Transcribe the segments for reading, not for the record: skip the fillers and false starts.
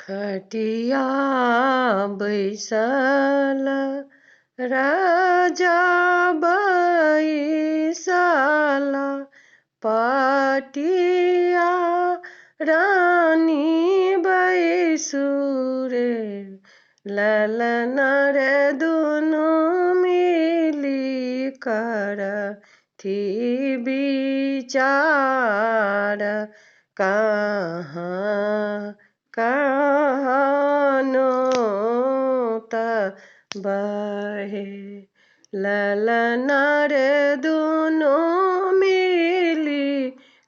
खटिया बैसल राजा बैसल पटिया रानी बैसुरे ललन रे दुनु मिली करथी विचार कहाँ कहानो त बहे ललन रे दुनु मिली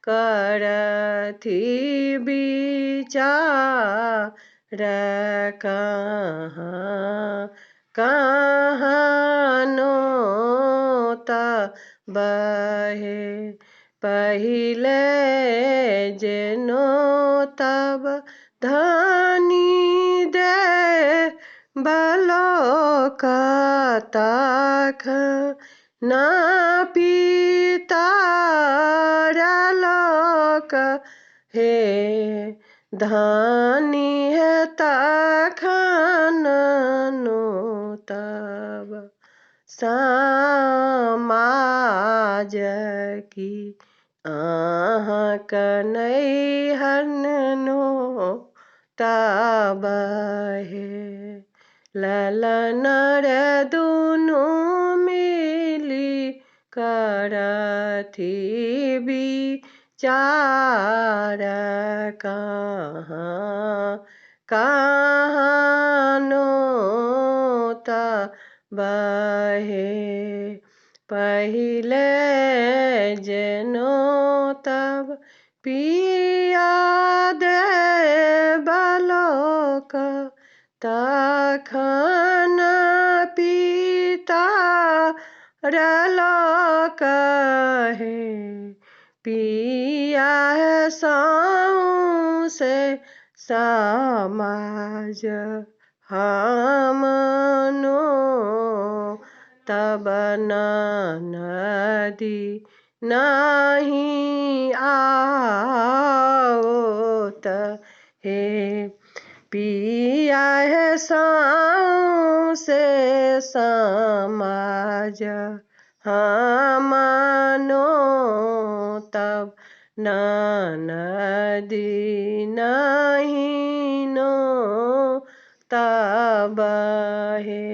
करथी विचार कहाँ कहानो त बहे पहिले जेनो तब धनी दे बलोक तख न पीता लोक हे धनी है तखन नो तब समाज की कनैहनो तब हे ललन रे दुनु मिली करथी विचार कहाँ कहानो त बहे पहिले जेनो तब पिया दे बलोक तखन पीता रलोक हे पिया है सौंसे समाज हमनो तब नदी नहीं आओत हे पिया है सौंसे समाज हमनो तब नदी नहीं नो तब हे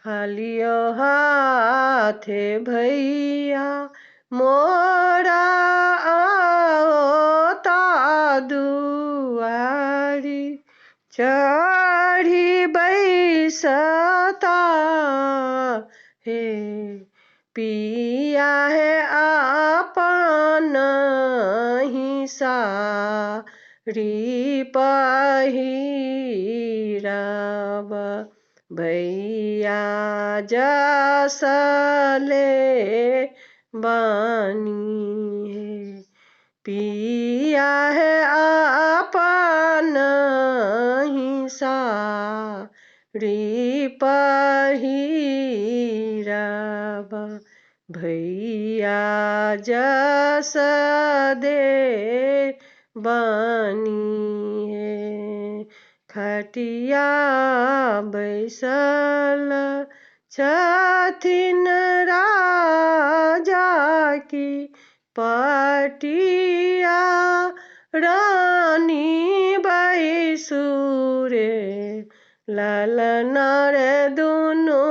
खालियो हाथे भैया मोरा आओता दुआरी चढ़ी बैसता हे पिया है आपन ही सारी पहिराव भैया जसले बानी है पिया है आपन ही सारी पहिराव भैया जस दे बानी है खटिया बैसल छथिन राजा की पटिया रानी बैसुरे ललन रे दुनु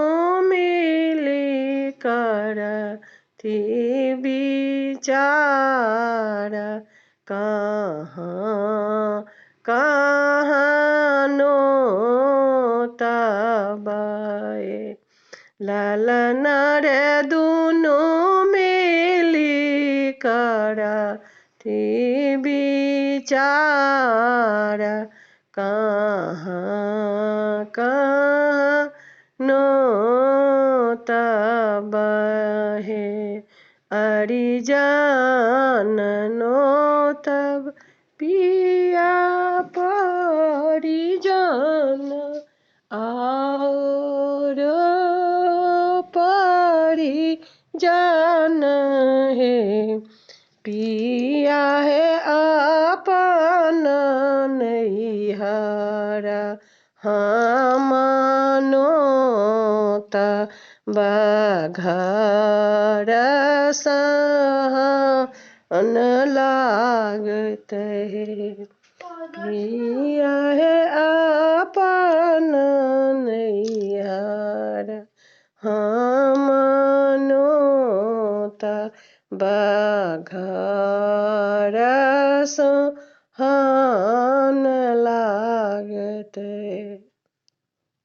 मिली करथी विचार कहाँ कहानो तब ललन रे दुनु मिली करथी विचार कहाँ कहानो तब हे अरिजन नो तब पिया परिजन और परिजन हे पिया है अपन नैहर त बघर सहन लागत है। पिया है आपन नैहर हमनो त बघर सहन लागत है।